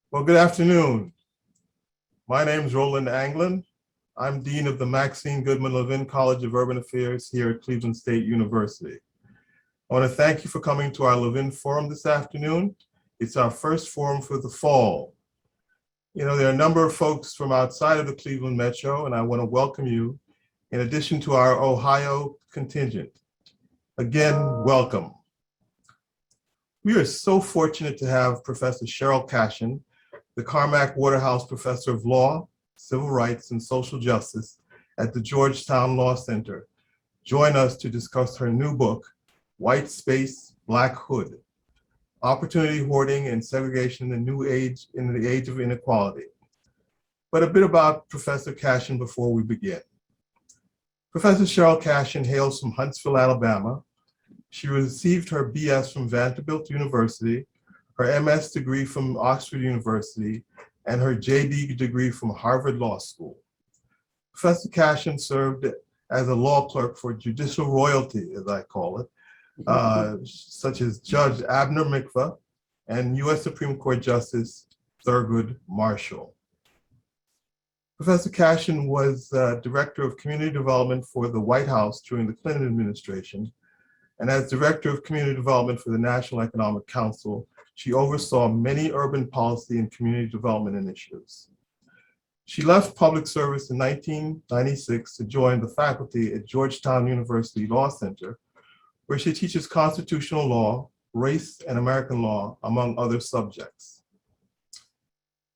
Well, good afternoon. My name is Roland Anglin. I'm Dean of the Maxine Goodman Levin College of Urban Affairs here at Cleveland State University. I want to thank you for coming to our Levin Forum this afternoon. It's our first forum for the fall. You know, there are a number of folks from outside of the Cleveland Metro, and I want to welcome you in addition to our Ohio contingent. Again, welcome. We are so fortunate to have Professor Sheryll Cashin, the Carmack Waterhouse Professor of Law, Civil Rights, and Social Justice at the Georgetown Law Center, join us to discuss her new book, White Space, Black Hood, Opportunity, Hoarding, and Segregation in the Age of Inequality. But a bit about Professor Cashin before we begin. Professor Sheryll Cashin hails from Huntsville, Alabama. She received her BS from Vanderbilt University, her MS degree from Oxford University, and her JD degree from Harvard Law School. Professor Cashin served as a law clerk for judicial royalty, as I call it, such as Judge Abner Mikva and US Supreme Court Justice Thurgood Marshall. Professor Cashin was Director of Community Development for the White House during the Clinton administration, and as Director of Community Development for the National Economic Council, she oversaw many urban policy and community development initiatives. She left public service in 1996 to join the faculty at Georgetown University Law Center, where she teaches constitutional law, race, and American law, among other subjects.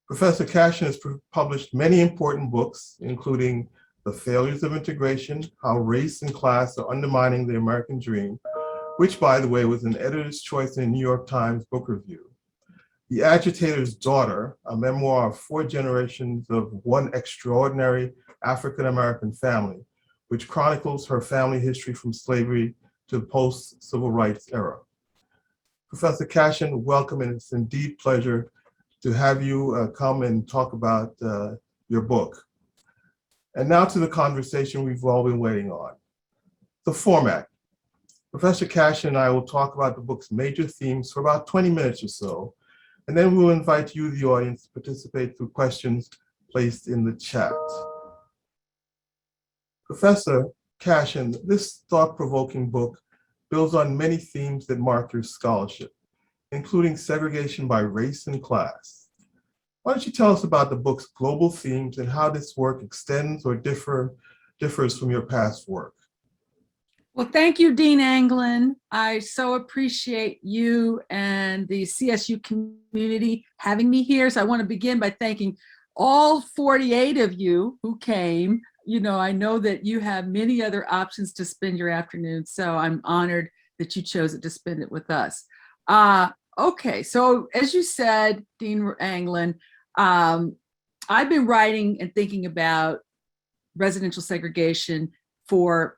Professor Cashin has published many important books, including The Failures of Integration, How Race and Class Are Undermining the American Dream, which, by the way, was an editor's choice in the New York Times Book Review. The Agitator's Daughter, a memoir of 4 generations of one extraordinary African-American family, which chronicles her family history from slavery to the post-civil rights era. Professor Cashin, welcome, and it's indeed a pleasure to have you come and talk about your book. And now to the conversation we've all been waiting on. The format. Professor Cashin and I will talk about the book's major themes for about 20 minutes or so, and then we'll invite you, the audience, to participate through questions placed in the chat. Professor Cashin, this thought-provoking book builds on many themes that mark your scholarship, including segregation by race and class. Why don't you tell us about the book's global themes and how this work extends or differs from your past work? Well, thank you, Dean Anglin. I so appreciate you and the CSU community having me here. So I want to begin by thanking all 48 of you who came. You know, I know that you have many other options to spend your afternoon, so I'm honored that you chose it to spend it with us. Okay, so as you said, Dean Anglin, I've been writing and thinking about residential segregation for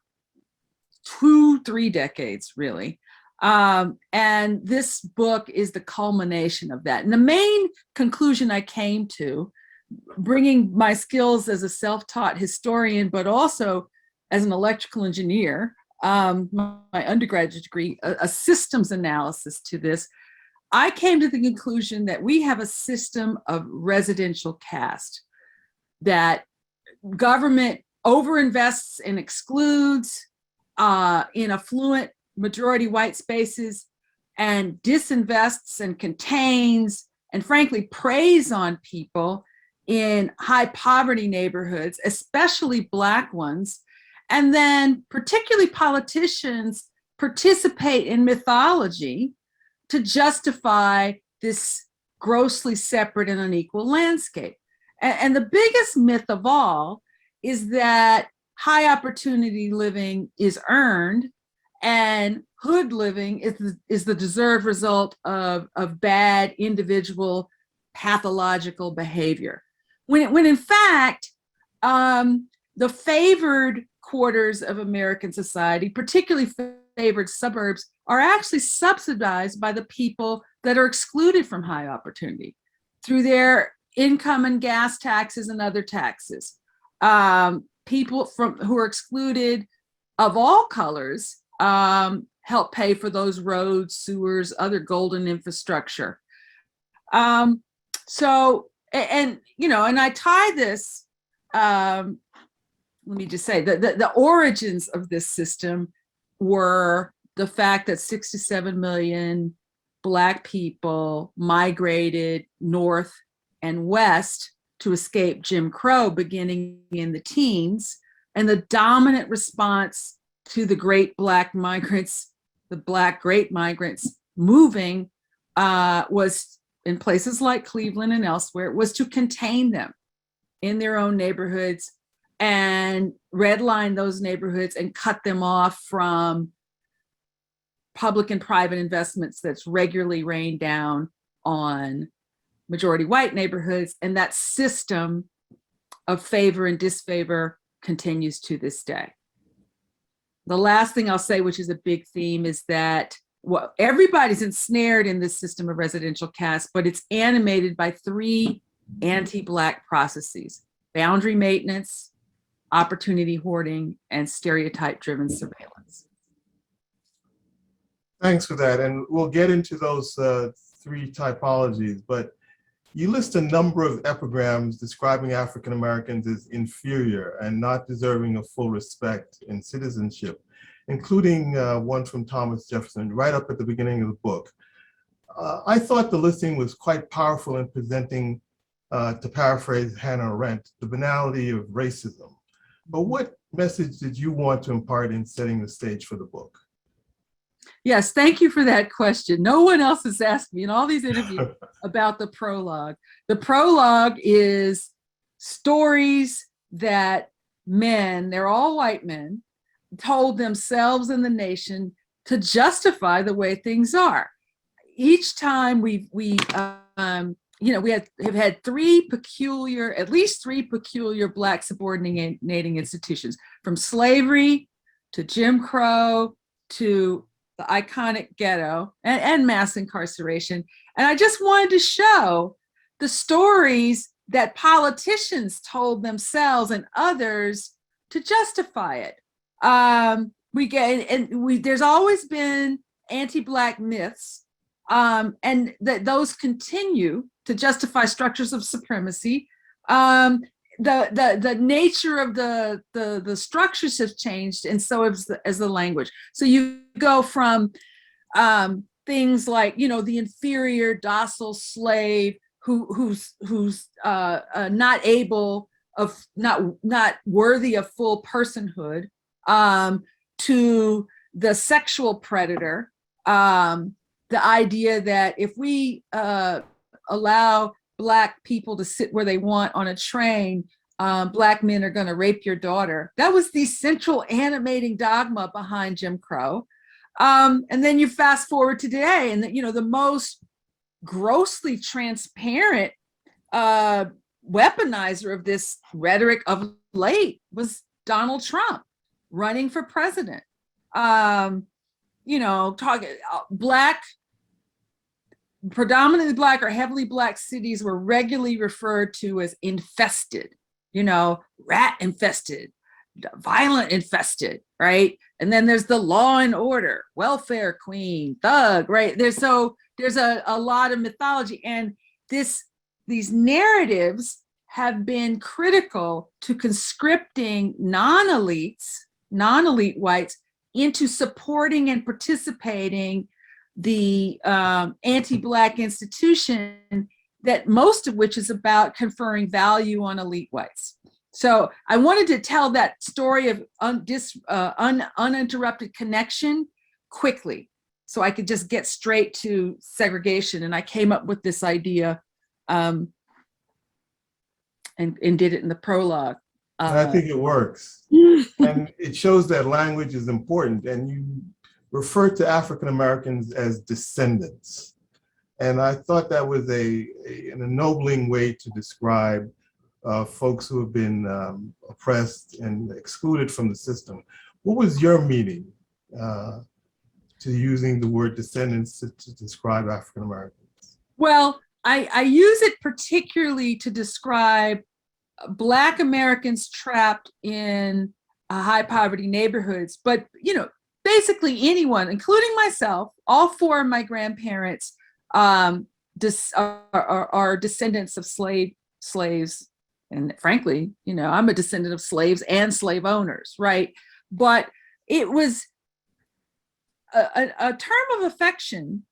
2-3 decades, really. And this book is the culmination of that. And the main conclusion I came to, bringing my skills as a self-taught historian, but also as an electrical engineer, my undergraduate degree, a systems analysis to this, I came to the conclusion that we have a system of residential caste, that government overinvests and excludes in affluent majority white spaces and disinvests and contains and frankly preys on people in high poverty neighborhoods, especially Black ones. And then particularly politicians participate in mythology to justify this grossly separate and unequal landscape. And the biggest myth of all is that high opportunity living is earned and hood living is the deserved result of bad individual pathological behavior. When in fact, the favored quarters of American society, particularly favored suburbs, are actually subsidized by the people that are excluded from high opportunity through their income and gas taxes and other taxes. People who are excluded of all colors help pay for those roads, sewers, other golden infrastructure. So, and I tie this, let me just say the origins of this system were the fact that 6 to 7 million Black people migrated north and west to escape Jim Crow beginning in the teens. And the dominant response to the great Black migrants, the Black great migrants moving was in places like Cleveland and elsewhere, was to contain them in their own neighborhoods and redline those neighborhoods and cut them off from public and private investments that's regularly rained down on majority white neighborhoods. And that system of favor and disfavor continues to this day. The last thing I'll say, which is a big theme, is that everybody's ensnared in this system of residential caste, but it's animated by 3 anti-Black processes: boundary maintenance, opportunity hoarding, and stereotype-driven surveillance. Thanks for that. And we'll get into those 3 typologies, but you list a number of epigrams describing African Americans as inferior and not deserving of full respect and citizenship, including one from Thomas Jefferson right up at the beginning of the book. I thought the listing was quite powerful in presenting, to paraphrase Hannah Arendt, the banality of racism. But what message did you want to impart in setting the stage for the book? Yes, thank you for that question. No one else has asked me in all these interviews about the prologue. The prologue is stories that men, they're all white men, told themselves and the nation to justify the way things are. Each time we have had at least three peculiar Black subordinating institutions, from slavery to Jim Crow to the iconic ghetto and mass incarceration. And I just wanted to show the stories that politicians told themselves and others to justify it. There's always been anti-Black myths, and that those continue to justify structures of supremacy. The nature of the structures have changed, and so has the language. So you go from things like, the inferior docile slave who's not worthy of full personhood, to the sexual predator, the idea that if we allow Black people to sit where they want on a train, Black men are going to rape your daughter. That was the central animating dogma behind Jim Crow. And then you fast forward to today, and the most grossly transparent weaponizer of this rhetoric of late was Donald Trump running for president. Predominantly Black or heavily Black cities were regularly referred to as infested, rat infested, violent infested, right? And then there's the law and order, welfare queen, thug, right? There's a lot of mythology, and these narratives have been critical to conscripting non-elite whites into supporting and participating the anti-Black institution, that most of which is about conferring value on elite whites. So I wanted to tell that story of uninterrupted connection quickly, so I could just get straight to segregation. And I came up with this idea and did it in the prologue. I think it works. And it shows that language is important. And you refer to African Americans as descendants. And I thought that was an ennobling way to describe folks who have been oppressed and excluded from the system. What was your meaning to using the word descendants to describe African Americans? Well, I use it particularly to describe Black Americans trapped in high poverty neighborhoods, but basically anyone, including myself. All 4 of my grandparents are descendants of slaves. And frankly, I'm a descendant of slaves and slave owners, right? But it was a term of affection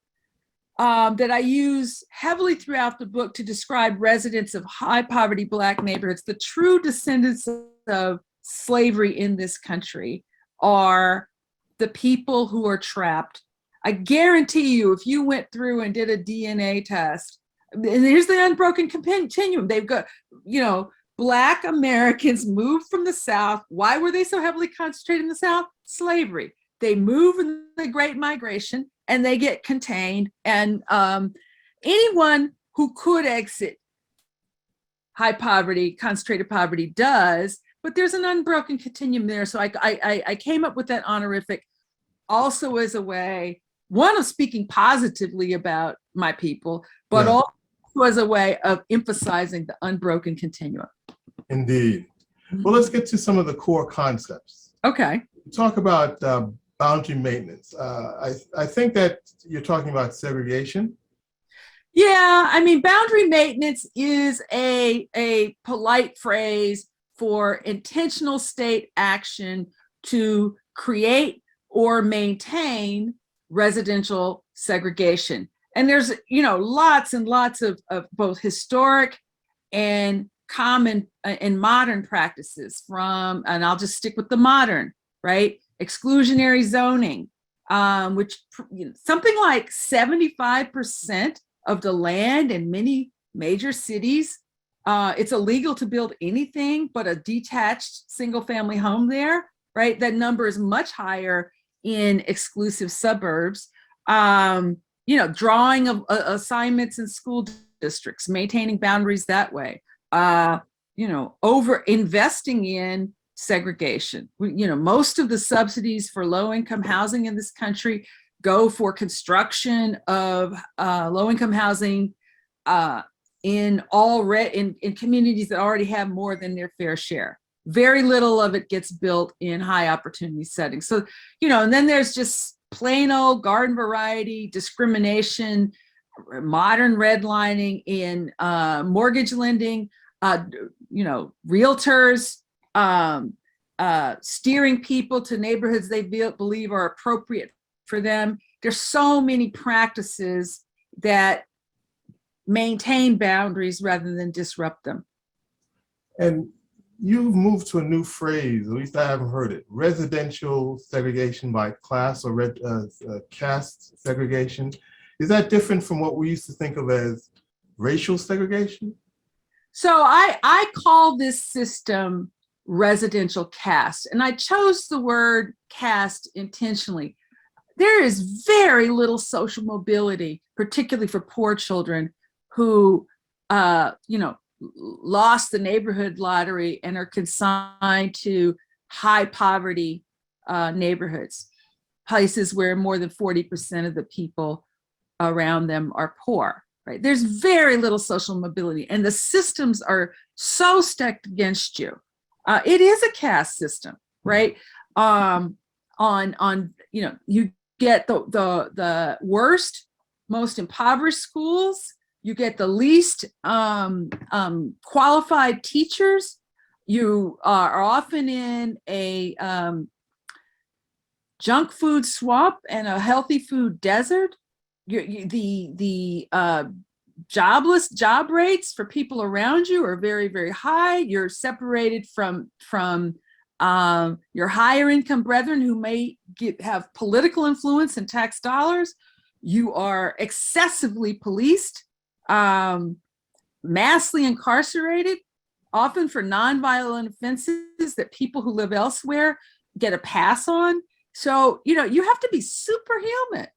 that I use heavily throughout the book to describe residents of high poverty Black neighborhoods. The true descendants of slavery in this country are the people who are trapped. I guarantee you, if you went through and did a DNA test, and here's the unbroken continuum, they've got, Black Americans moved from the South. Why were they so heavily concentrated in the South? Slavery. They move in the Great Migration and they get contained. And anyone who could exit high poverty, concentrated poverty does, but there's an unbroken continuum there. So I came up with that honorific also as a way, one, of speaking positively about my people, but also as a way of emphasizing the unbroken continuum. Indeed. Well, let's get to some of the core concepts. Okay. Talk about boundary maintenance. I think that you're talking about segregation. Yeah, I mean, boundary maintenance is a polite phrase for intentional state action to create or maintain residential segregation. And there's, lots and lots of both historic and common and modern practices from, and I'll just stick with the modern, right? Exclusionary zoning, which something like 75% of the land in many major cities, it's illegal to build anything but a detached single family home there, right? That number is much higher in exclusive suburbs. Drawing of assignments in school districts, maintaining boundaries that way, over investing in segregation. Most of the subsidies for low-income housing in this country go for construction of low-income housing in communities that already have more than their fair share. Very little of it gets built in high opportunity settings. So, and then there's just plain old garden variety discrimination, modern redlining in mortgage lending, realtors steering people to neighborhoods they believe are appropriate for them. There's so many practices that maintain boundaries rather than disrupt them. And you've moved to a new phrase, at least I haven't heard it, residential segregation by class or caste segregation. Is that different from what we used to think of as racial segregation? So I call this system residential caste, and I chose the word caste intentionally. There is very little social mobility, particularly for poor children who, lost the neighborhood lottery and are consigned to high poverty neighborhoods, places where more than 40% of the people around them are poor, right? There's very little social mobility and the systems are so stacked against you. It is a caste system, right? You get the worst, most impoverished schools. You get the least qualified teachers. You are often in a junk food swamp and a healthy food desert. The job rates for people around you are very, very high. You're separated from your higher income brethren who may have political influence and tax dollars. You are excessively policed, massively incarcerated, often for nonviolent offenses that people who live elsewhere get a pass on. So, you have to be superhuman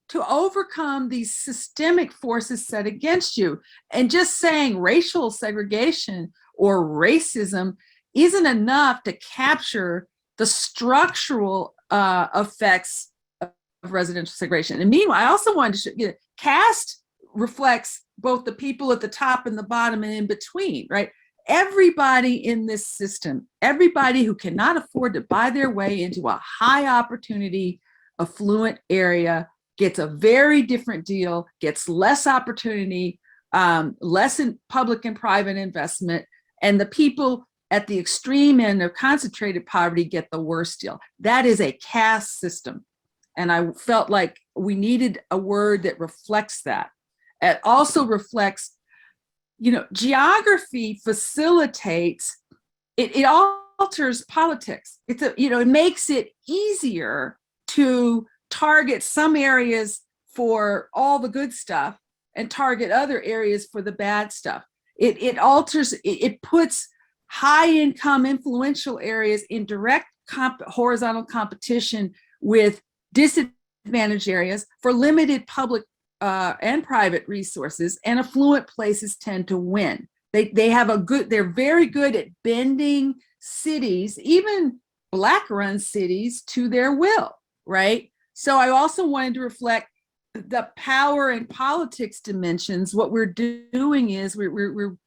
to overcome these systemic forces set against you. And just saying racial segregation or racism isn't enough to capture the structural effects of residential segregation. And meanwhile, I also wanted to show you, caste reflects both the people at the top and the bottom and in between, right? Everybody in this system, everybody who cannot afford to buy their way into a high opportunity, affluent area gets a very different deal, gets less opportunity, less in public and private investment, and the people at the extreme end of concentrated poverty get the worst deal. That is a caste system. And I felt like we needed a word that reflects that. It also reflects, geography facilitates, it alters politics. It makes it easier to target some areas for all the good stuff and target other areas for the bad stuff. It puts high income influential areas in direct horizontal competition with disadvantaged areas for limited public and private resources, and affluent places tend to win. They're very good at bending cities, even Black run cities, to their will, right? So I also wanted to reflect the power and politics dimensions. What we're doing is we're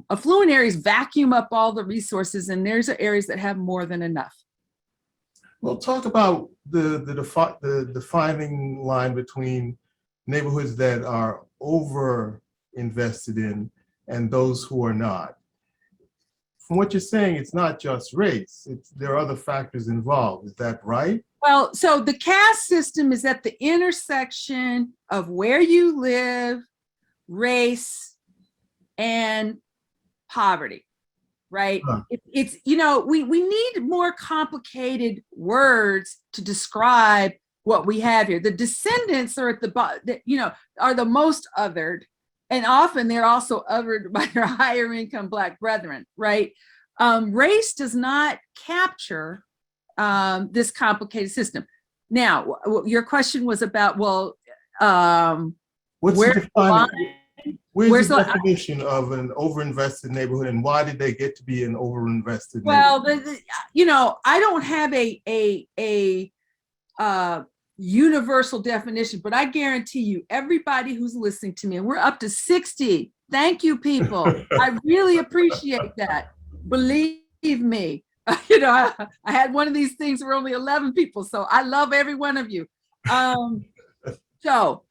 affluent areas vacuum up all the resources, and there's areas that have more than enough. Well, talk about the defining line between neighborhoods that are over invested in and those who are not. From what you're saying, it's not just race. There are other factors involved. Is that right? Well, so the caste system is at the intersection of where you live, race, and poverty, right? Huh. We need more complicated words to describe what we have here. The descendants are are the most othered, and often they're also othered by their higher income Black brethren, right? Race does not capture this complicated system. Now, your question was about, Where's where's the definition of an overinvested neighborhood, and why did they get to be an overinvested neighborhood? Well, I don't have a universal definition, but I guarantee you, everybody who's listening to me, and we're up to 60. Thank you, people. I really appreciate that. Believe me, I had one of these things where only 11 people, so I love every one of you. So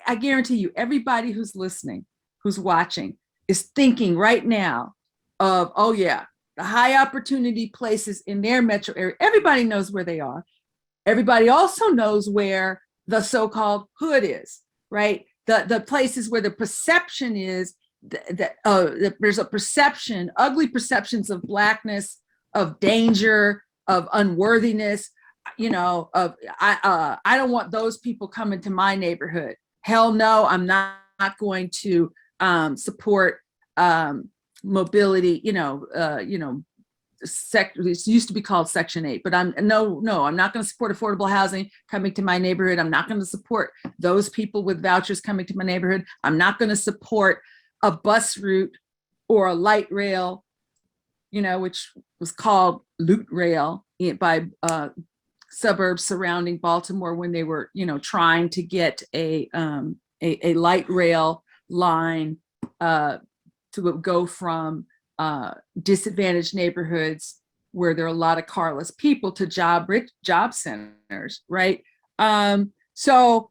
I guarantee you, everybody who's listening, who's watching, is thinking right now of, the high opportunity places in their metro area. Everybody knows where they are. Everybody also knows where the so-called hood is, right? The places where the perception is that there's a perception, ugly perceptions of Blackness, of danger, of unworthiness. I don't want those people coming to my neighborhood. Hell no, I'm not going to support mobility. It used to be called Section 8, but I'm not going to support affordable housing coming to my neighborhood. I'm not going to support those people with vouchers coming to my neighborhood. I'm not going to support a bus route or a light rail, which was called loot rail by suburbs surrounding Baltimore when they were, trying to get a light rail line to go from disadvantaged neighborhoods where there are a lot of carless people to job centers, right? So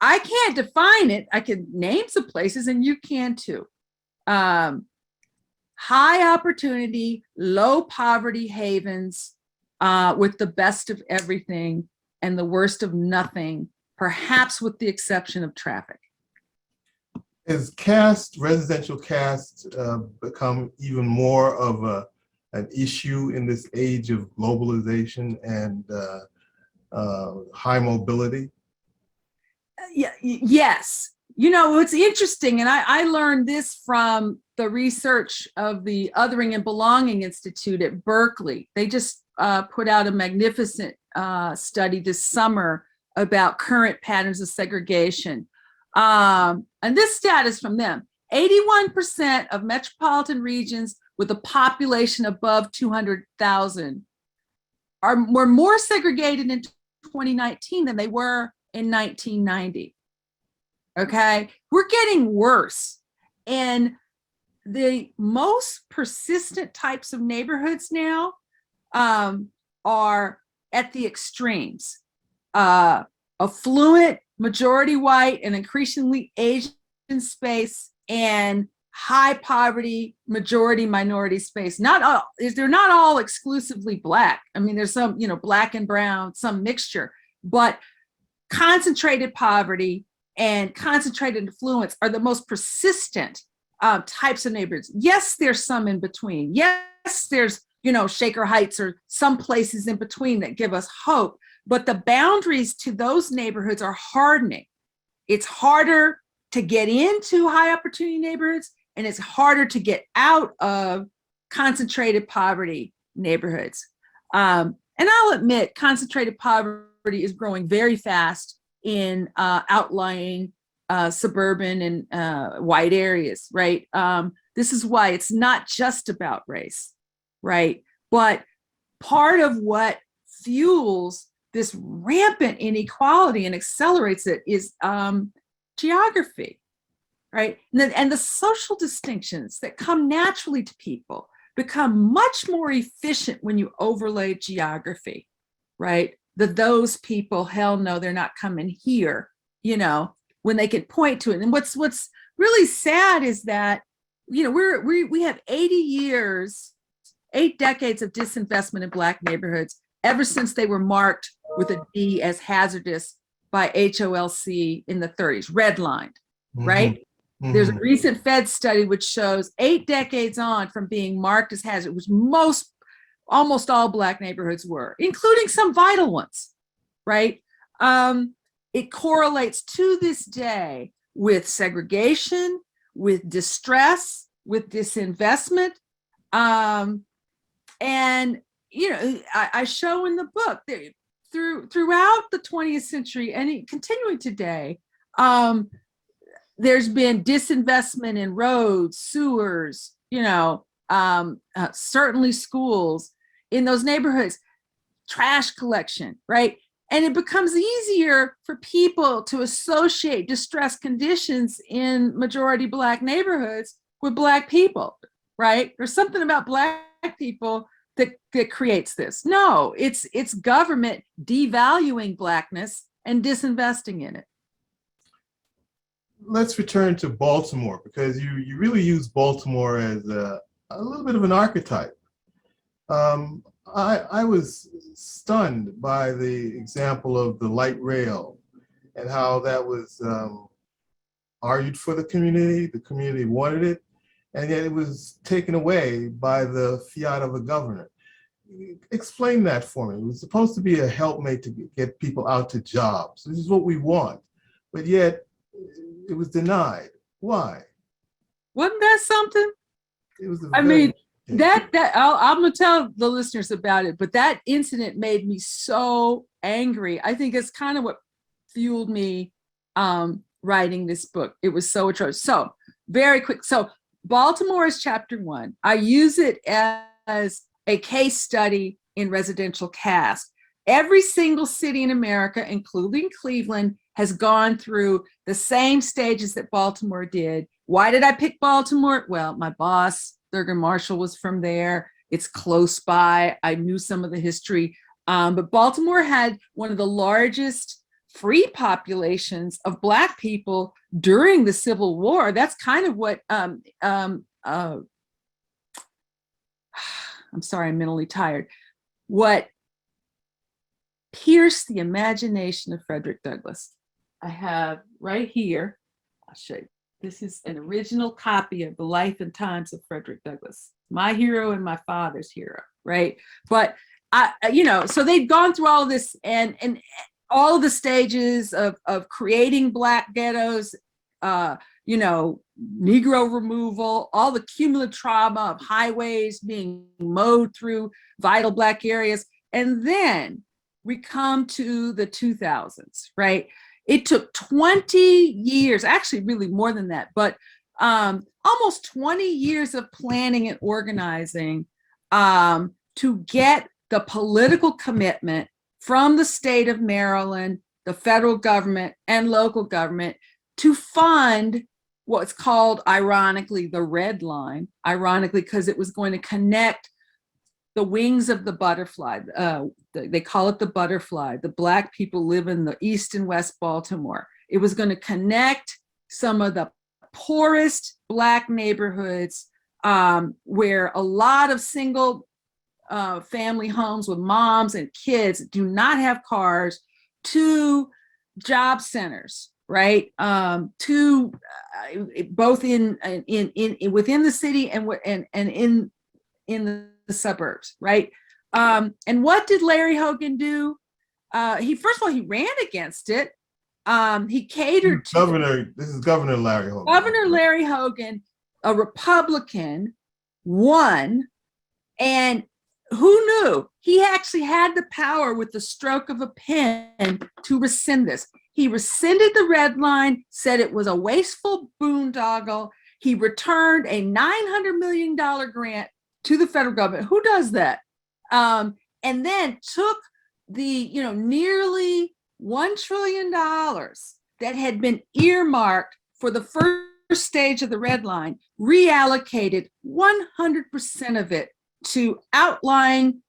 I can't define it. I can name some places, and you can too. High opportunity, low poverty havens with the best of everything and the worst of nothing, perhaps with the exception of traffic. Has residential caste become even more of an issue in this age of globalization and high mobility? Yes. It's interesting, and I learned this from the research of the Othering and Belonging Institute at Berkeley. They just put out a magnificent study this summer about current patterns of segregation. And this stat is from them. 81% of metropolitan regions with a population above 200,000 were more segregated in 2019 than they were in 1990. Okay, we're getting worse. And the most persistent types of neighborhoods now are at the extremes. affluent, majority white, and increasingly Asian space, and high poverty, majority minority space. They're not all exclusively Black. I mean, there's some, Black and brown, some mixture, but concentrated poverty and concentrated affluence are the most persistent types of neighborhoods. Yes, there's some in between. Yes, there's, Shaker Heights or some places in between that give us hope, but the boundaries to those neighborhoods are hardening. It's harder to get into high opportunity neighborhoods, and it's harder to get out of concentrated poverty neighborhoods. And I'll admit, concentrated poverty is growing very fast in outlying suburban and white areas, right? This is why it's not just about race, right? But part of what fuels this rampant inequality and accelerates it is geography, right? And the social distinctions that come naturally to people become much more efficient when you overlay geography, right? Those people, hell no, they're not coming here, when they can point to it. And what's really sad is that, we have 80 years, 8 decades of disinvestment in Black neighborhoods ever since they were marked with a D as hazardous by HOLC in the 30s, redlined, right? Mm-hmm. There's a recent Fed study which shows 8 decades on from being marked as hazardous, which almost all Black neighborhoods were, including some vital ones, right? It correlates to this day with segregation, with distress, with disinvestment. And, I show in the book that throughout the 20th century and continuing today, there's been disinvestment in roads, sewers, certainly schools in those neighborhoods, trash collection, right? And it becomes easier for people to associate distressed conditions in majority Black neighborhoods with Black people, right? There's something about Black people that creates this. No, it's government devaluing Blackness and disinvesting in it. Let's return to Baltimore, because you really use Baltimore as a little bit of an archetype. I was stunned by the example of the light rail and how that was argued for the community wanted it, and yet it was taken away by the fiat of a governor. Explain that for me. It was supposed to be a helpmate to get people out to jobs. This is what we want, but yet it was denied. Why? Wasn't that something? It was. I'm gonna tell the listeners about it, but that incident made me so angry. I think it's kind of what fueled me writing this book. It was so atrocious. So very quick. So Baltimore is chapter 1. I use it as a case study in residential caste. Every single city in America, including Cleveland, has gone through the same stages that Baltimore did. Why did I pick Baltimore? Well, my boss, Thurgood Marshall, was from there. It's close by. I knew some of the history. But Baltimore had one of the largest free populations of Black people during the Civil War. That's kind of what, I'm sorry, I'm mentally tired. What pierced the imagination of Frederick Douglass. I have right here, I'll show you. This is an original copy of the Life and Times of Frederick Douglass, my hero and my father's hero, right? But so they'd gone through all of this and all of the stages of creating Black ghettos, Negro removal, all the cumulative trauma of highways being mowed through vital Black areas. And then we come to the 2000s, right? It took 20 years, actually really more than that, but almost 20 years of planning and organizing to get the political commitment from the state of Maryland, the federal government, and local government to fund what's called, ironically, the Red Line, ironically, because it was going to connect the wings of the butterfly. They call it the butterfly. The Black people live in the East and West Baltimore. It was going to connect some of the poorest Black neighborhoods where a lot of single family homes with moms and kids do not have cars to job centers, right? To both in within the city and in the suburbs, right? And what did Larry Hogan do? He first of all, he ran against it. He catered to Governor. This is Governor Larry Hogan. Governor Larry Hogan, a Republican, won, and who knew? He actually had the power with the stroke of a pen to rescind this. He rescinded the red line, said it was a wasteful boondoggle. He returned a $900 million grant to the federal government. Who does that? And then took the nearly $1 trillion that had been earmarked for the first stage of the red line, reallocated 100% of it to outlying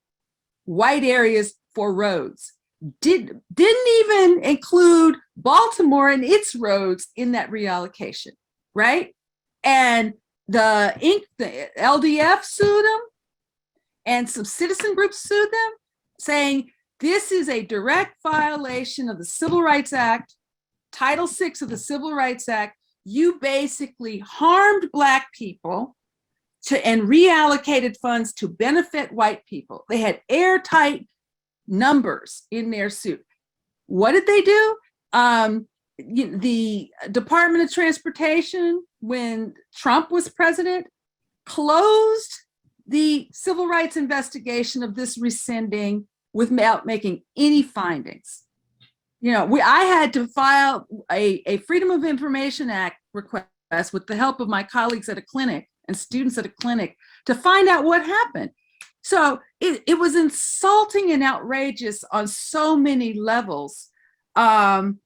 white areas for roads. Didn't even include Baltimore and its roads in that reallocation, right? And the LDF sued them, and some citizen groups sued them, saying this is a direct violation of the Civil Rights Act, Title VI of the Civil Rights Act. You basically harmed Black people and reallocated funds to benefit white people. They had airtight numbers in their suit. What did they do? The Department of Transportation, when Trump was president, closed the civil rights investigation of this rescinding without making any findings. I had to file a Freedom of Information Act request with the help of my colleagues at a clinic and students at a clinic to find out what happened. So it was insulting and outrageous on so many levels. And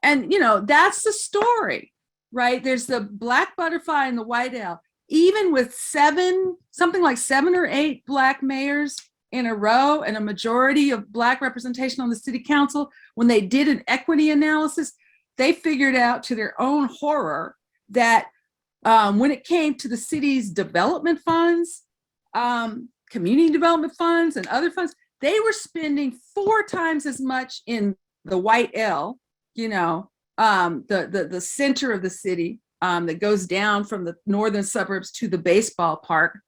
that's the story, right? There's the Black butterfly and the white owl. Even with something like 7 or 8 Black mayors in a row and a majority of Black representation on the city council, when they did an equity analysis, they figured out to their own horror that when it came to the city's development funds, community development funds and other funds, they were spending 4 times as much in the white L, the center of the city that goes down from the northern suburbs to the baseball park,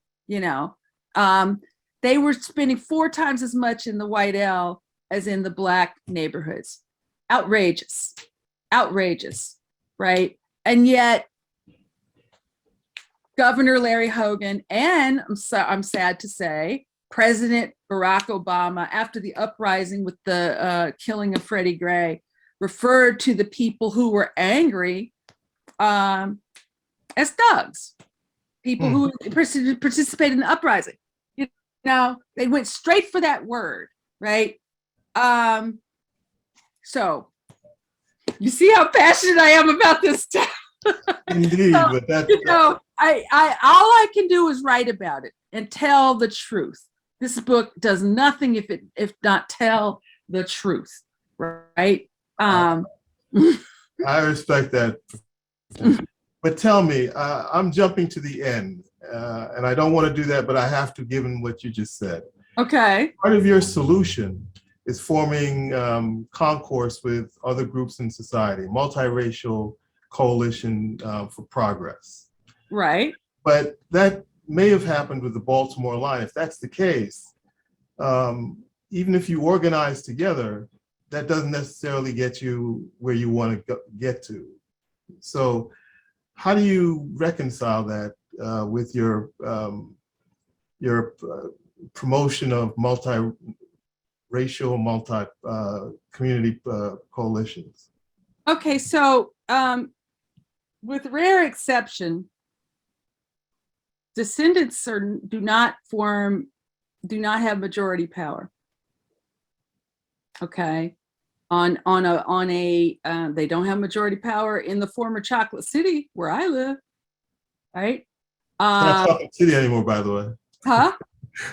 they were spending 4 times as much in the white L as in the Black neighborhoods. Outrageous, right? And yet Governor Larry Hogan and I'm sad to say, President Barack Obama, after the uprising with the killing of Freddie Gray, referred to the people who were angry as thugs, people who participated in the uprising. They went straight for that word, right? So you see how passionate I am about this stuff. Indeed, So, but that I all I can do is write about it and tell the truth. This book does nothing if not tell the truth, right? I respect that. But tell me, I'm jumping to the end, and I don't want to do that, but I have to, given what you just said. Okay. Part of your solution is forming concourse with other groups in society, Multiracial Coalition for Progress. Right. But that may have happened with the Baltimore line. If that's the case, even if you organize together, that doesn't necessarily get you where you want to get to. So how do you reconcile that with your promotion of multiracial, multi-community coalitions? Okay, so with rare exception, descendants do not have majority power. Okay, on a they don't have majority power in the former Chocolate City where I live, right? It's not Chocolate City anymore, by the way. Huh?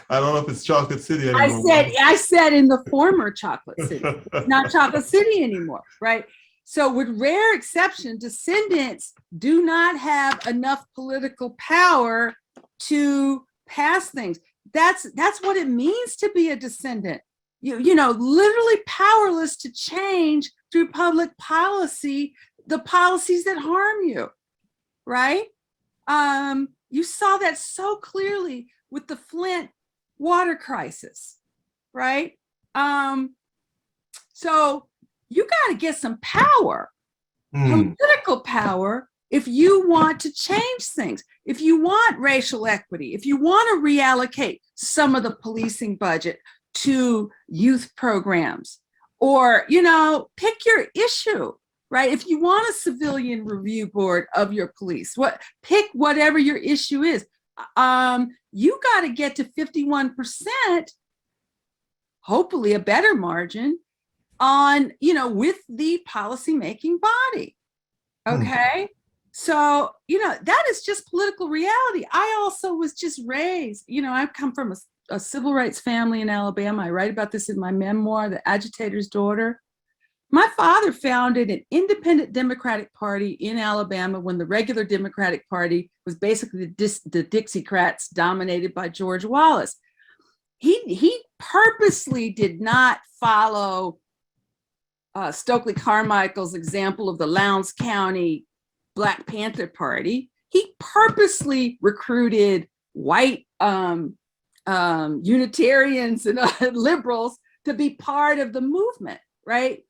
I don't know if it's Chocolate City I anymore. said in the former Chocolate City, not Chocolate City anymore, right? So with rare exception, descendants do not have enough political power to pass things. That's what it means to be a descendant. You know, literally powerless to change through public policy, the policies that harm you, right? You saw that so clearly with the Flint water crisis, right? So you got to get some power, political power, if you want to change things, if you want racial equity, if you want to reallocate some of the policing budget to youth programs, or, you know, pick your issue, right? If you want a civilian review board of your police, pick whatever your issue is. You got to get to 51%, hopefully a better margin on, you know, with the policymaking body. Okay. So, you know, that is just political reality. I also was just raised, you know, I come from a civil rights family in Alabama. I write about this in my memoir, The Agitator's Daughter. My father founded an independent Democratic Party in Alabama when the regular Democratic Party was basically the Dixiecrats dominated by George Wallace. He purposely did not follow Stokely Carmichael's example of the Lowndes County Black Panther Party. He purposely recruited white Unitarians and liberals to be part of the movement, right?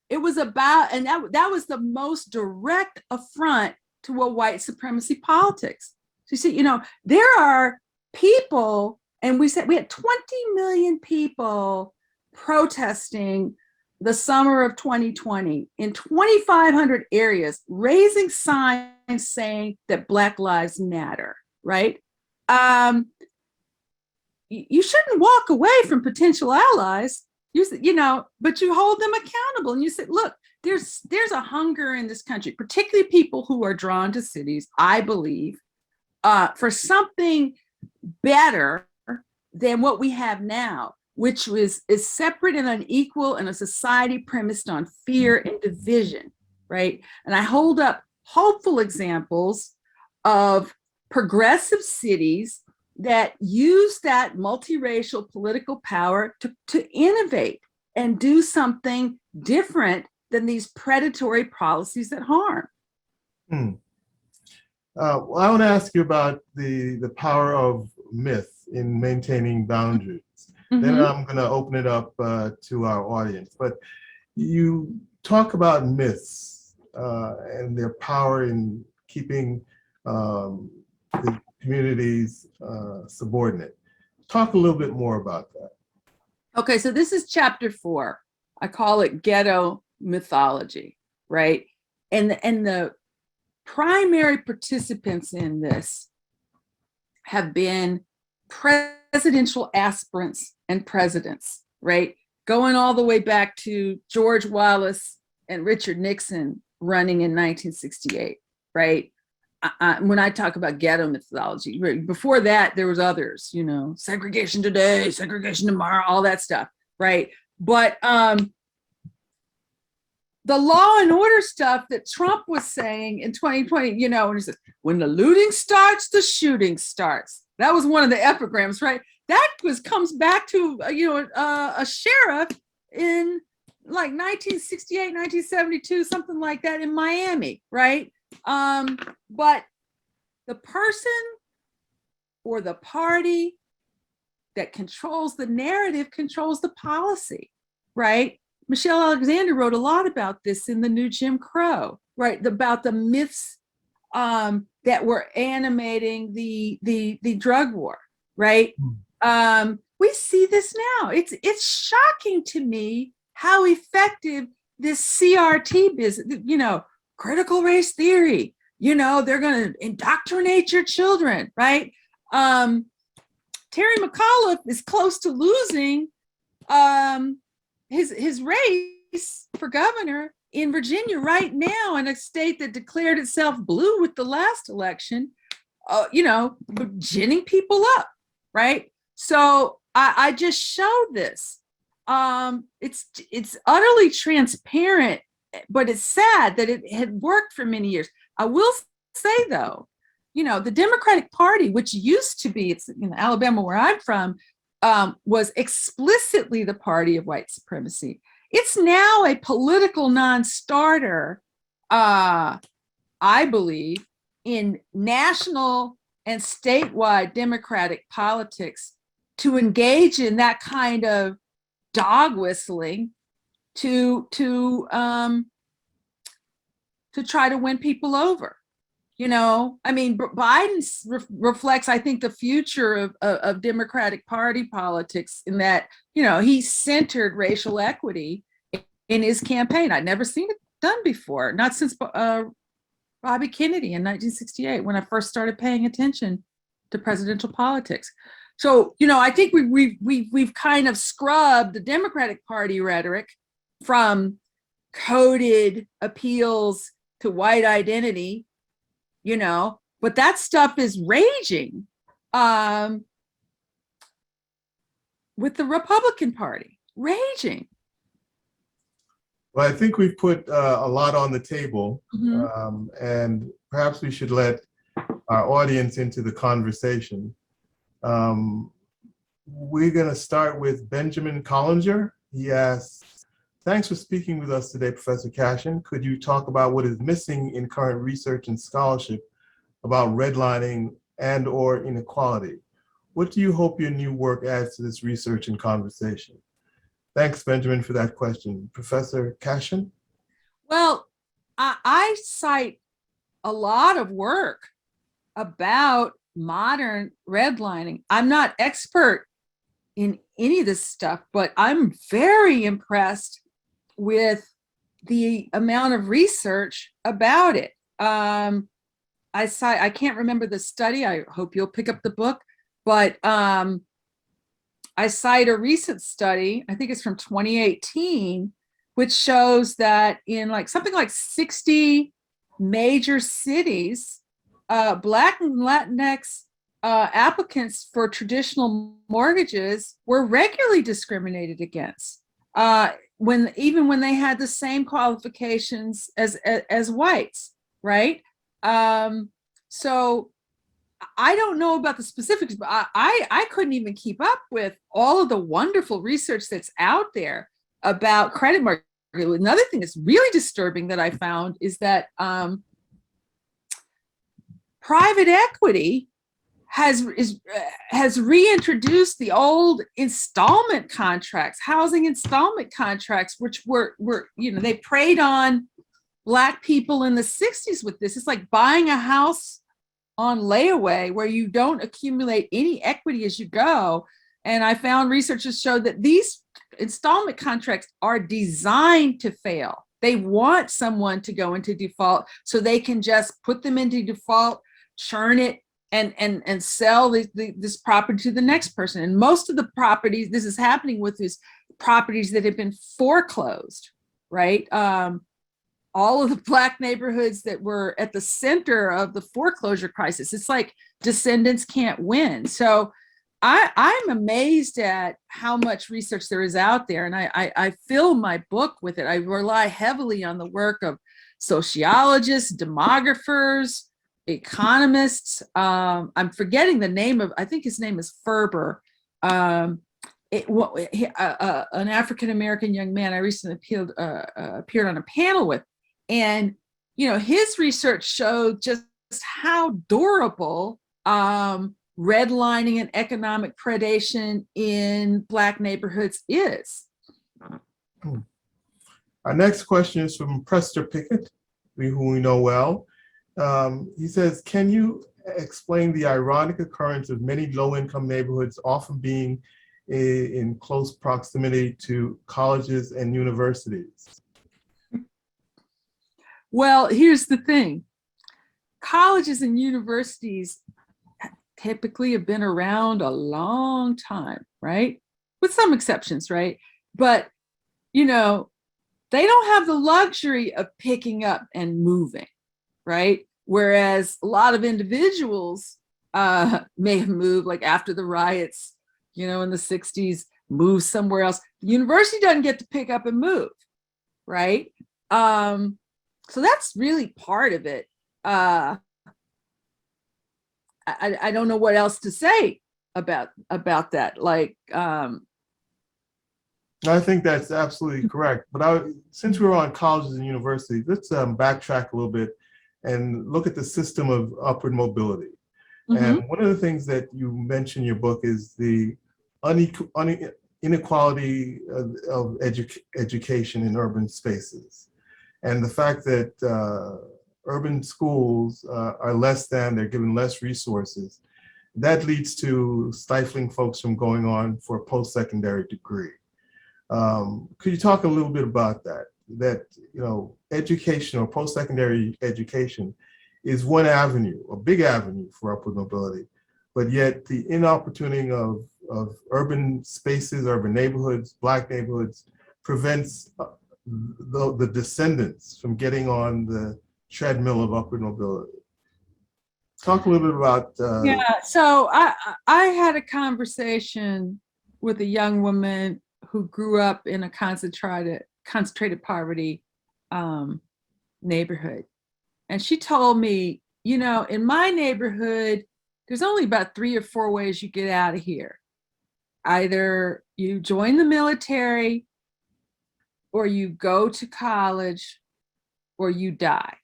It was about, and that was the most direct affront to a white supremacy politics. So you see, you know, there are people, and we said we had 20 million people protesting the summer of 2020 in 2,500 areas, raising signs saying that Black Lives Matter, right? You shouldn't walk away from potential allies, you know, but you hold them accountable and you say, look, there's a hunger in this country, particularly people who are drawn to cities, I believe, for something better than what we have now, which is separate and unequal in a society premised on fear and division, right? And I hold up hopeful examples of progressive cities that use that multiracial political power to innovate and do something different than these predatory policies that harm. Well, I want to ask you about the power of myth in maintaining boundaries. Then I'm going to open it up to our audience. But you talk about myths and their power in keeping the communities subordinate. Talk a little bit more about that. Okay, so this is chapter 4. I call it Ghetto Mythology, right? And the primary participants in this have been presidential aspirants and presidents, right? Going all the way back to George Wallace and Richard Nixon running in 1968, right? When I talk about ghetto mythology, before that, there was others, you know, segregation today, segregation tomorrow, all that stuff, right? But the law and order stuff that Trump was saying in 2020, you know, when he said, when the looting starts, the shooting starts. That was one of the epigrams, right? That comes back to, you know, a sheriff in like 1968, 1972, something like that in Miami, right? But the person or the party that controls the narrative controls the policy, right? Michelle Alexander wrote a lot about this in The New Jim Crow, right? About the myths that were animating the drug war, right? We see this now. It's shocking to me how effective this CRT business, you know, critical race theory, you know, they're going to indoctrinate your children, right? Terry McAuliffe is close to losing his race for governor in Virginia right now, in a state that declared itself blue with the last election, you know, ginning people up, right? So I just showed this. It's utterly transparent, but it's sad that it had worked for many years. I will say though, the Democratic Party, which used to be, it's in Alabama where I'm from, was explicitly the party of white supremacy. It's now a political non-starter, I believe, in national and statewide Democratic politics to engage in that kind of dog whistling to try to win people over. I mean, Biden reflects, I think, the future of Democratic Party politics in that, he centered racial equity in his campaign. I'd never seen it done before, not since Bobby Kennedy in 1968, when I first started paying attention to presidential politics. So, I think we've kind of scrubbed the Democratic Party rhetoric from coded appeals to white identity, but that stuff is raging with the Republican Party, raging. Well, I think we've put a lot on the table, Mm-hmm. and perhaps we should let our audience into the conversation. We're going to start with Benjamin Collinger. He asks, thanks for speaking with us today, Professor Cashin. Could you talk about what is missing in current research and scholarship about redlining and/or inequality? What do you hope your new work adds to this research and conversation? Thanks, Benjamin, for that question. Professor Cashin? Well, I cite a lot of work about modern redlining. I'm not expert in any of this stuff, but I'm very impressed with the amount of research about it. I can't remember the study. I hope you'll pick up the book, but I cite a recent study, I think it's from 2018, which shows that in something like 60 major cities, Black and Latinx applicants for traditional mortgages were regularly discriminated against, even when they had the same qualifications as whites, right? So I don't know about the specifics, but I couldn't even keep up with all of the wonderful research that's out there about credit market. Another thing that's really disturbing that I found is that private equity has reintroduced the old installment contracts, housing installment contracts, which were they preyed on Black people in the 60s with this. It's like buying a house on layaway where you don't accumulate any equity as you go. And I found researchers showed that these installment contracts are designed to fail. They want someone to go into default so they can just put them into default, churn it, and sell this property to the next person. And most of the properties, this is happening with these properties that have been foreclosed, right? All of the Black neighborhoods that were at the center of the foreclosure crisis. It's like descendants can't win. So I'm amazed at how much research there is out there. And I fill my book with it. I rely heavily on the work of sociologists, demographers, economists. I'm forgetting the name of, I think his name is Ferber. An African-American young man I recently appeared on a panel with. And, his research showed just how durable redlining and economic predation in Black neighborhoods is. Our next question is from Prester Pickett, who we know well. He says, can you explain the ironic occurrence of many low-income neighborhoods often being in close proximity to colleges and universities? Well, here's the thing. Colleges and universities typically have been around a long time, right? With some exceptions, right? But, they don't have the luxury of picking up and moving, right? Whereas a lot of individuals may have moved, like after the riots, in the 60s, moved somewhere else. The university doesn't get to pick up and move, right? So that's really part of it. I don't know what else to say about that. Like, I think that's absolutely correct. But since we're on colleges and universities, let's backtrack a little bit and look at the system of upward mobility. And one of the things that you mention in your book is the inequality of education in urban spaces. And the fact that urban schools are less than, they're given less resources, that leads to stifling folks from going on for a post-secondary degree. Could you talk a little bit about that? That, education or post-secondary education is one avenue, a big avenue for upward mobility, but yet the inopportunity of urban spaces, urban neighborhoods, Black neighborhoods, prevents the descendants from getting on the treadmill of upward mobility. Talk a little bit about. Yeah, so I had a conversation with a young woman who grew up in a concentrated poverty neighborhood. And she told me, in my neighborhood, there's only about 3 or 4 ways you get out of here. Either you join the military, or you go to college, or you die.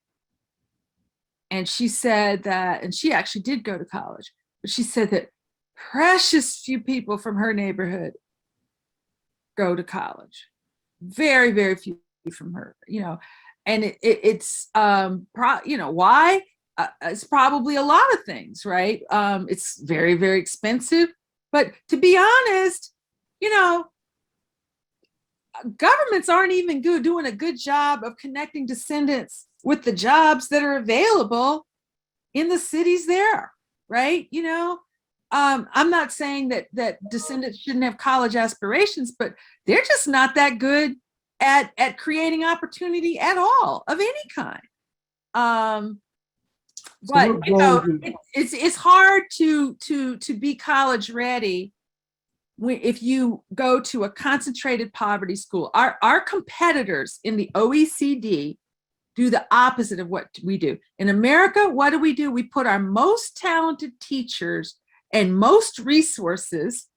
And she said that, and she actually did go to college, but she said that precious few people from her neighborhood go to college. Very, very few from her, and it's why? It's probably a lot of things, right? It's very, very expensive, but to be honest, governments aren't even doing a good job of connecting descendants with the jobs that are available in the cities there, right? I'm not saying that descendants shouldn't have college aspirations, but they're just not that good at creating opportunity at all of any kind. But it's hard to be college ready if you go to a concentrated poverty school. Our competitors in the OECD do the opposite of what we do. In America, what do? We put our most talented teachers and most resources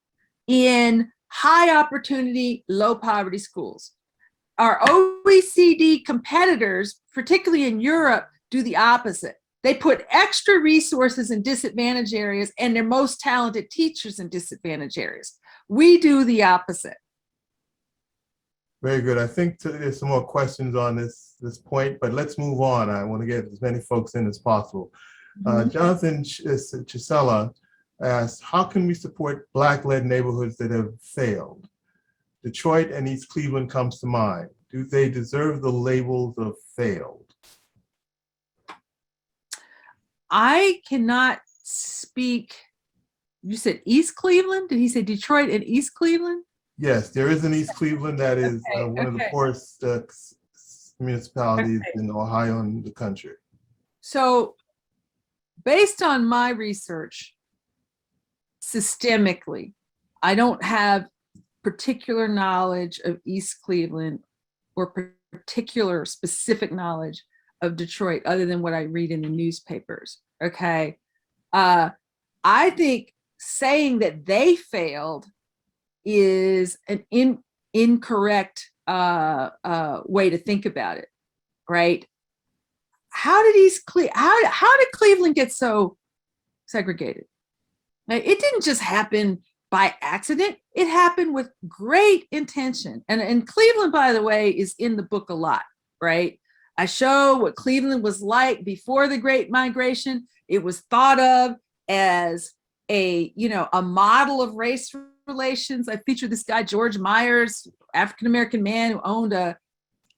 in high opportunity, low poverty schools. Our OECD competitors, particularly in Europe, do the opposite. They put extra resources in disadvantaged areas and their most talented teachers in disadvantaged areas. We do the opposite. Very good. I think there's some more questions on this point, but let's move on. I want to get as many folks in as possible. Jonathan Chisella asks, how can we support Black-led neighborhoods that have failed? Detroit and East Cleveland comes to mind. Do they deserve the labels of failed? I cannot speak. You said East Cleveland? Did he say Detroit and East Cleveland? Yes, there is an East Cleveland that is one of the poorest municipalities in Ohio and the country. So based on my research, systemically, I don't have particular knowledge of East Cleveland or particular specific knowledge of Detroit other than what I read in the newspapers, okay? I think saying that they failed is an incorrect way to think about it, right? How did Cleveland get so segregated? It didn't just happen by accident. It happened with great intention. And Cleveland, by the way, is in the book a lot, right? I show what Cleveland was like before the Great Migration. It was thought of as a model of race relations. I featured this guy, George Myers, African-American man who owned the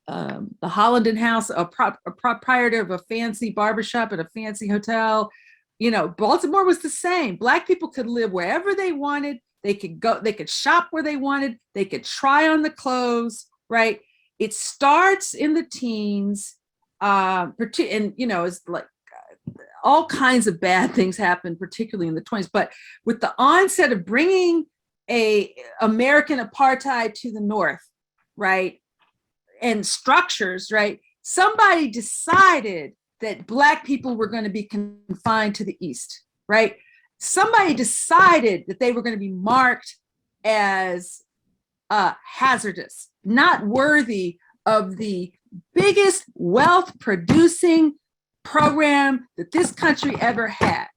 Hollenden House, a proprietor of a fancy barbershop at a fancy hotel. Baltimore was the same. Black people could live wherever they wanted. They could shop where they wanted. They could try on the clothes, right? It starts in the teens, and it's like all kinds of bad things happened, particularly in the 20s. But with the onset of bringing a American apartheid to the North, right, and structures, right, somebody decided that Black people were going to be confined to the East, right? Somebody decided that they were going to be marked as hazardous, not worthy of the biggest wealth producing program that this country ever had.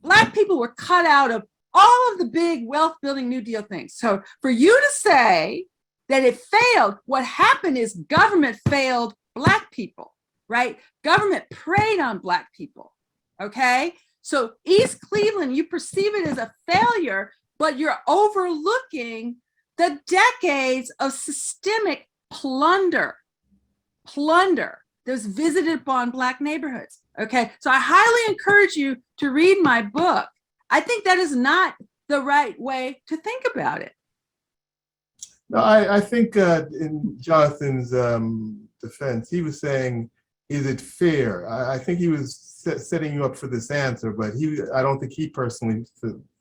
Black people were cut out of all of the big wealth building New Deal things. So for you to say that it failed, what happened is government failed Black people, right? Government preyed on Black people, okay? So East Cleveland, you perceive it as a failure, but you're overlooking the decades of systemic plunder that was visited upon Black neighborhoods, okay? So I highly encourage you to read my book. I think that is not the right way to think about it. No, I think in Jonathan's defense, he was saying, is it fair? I think he was setting you up for this answer, but I don't think he personally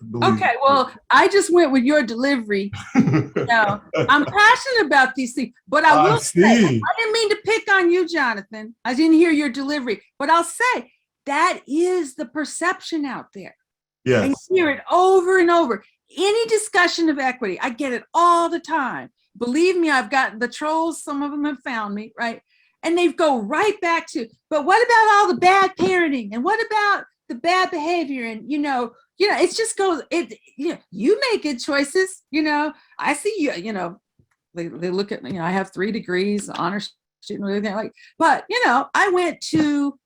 believes. Okay, well, I just went with your delivery. No, I'm passionate about these things, but I will say, I didn't mean to pick on you, Jonathan. I didn't hear your delivery, but I'll say that is the perception out there. Yes. And you hear it over and over. Any discussion of equity, I get it all the time. Believe me, I've got the trolls, some of them have found me, right? And they go right back to, but what about all the bad parenting? And what about the bad behavior? And, it just goes, you make good choices, I see you, they look at me, I have 3 degrees, honor student, everything but, I went to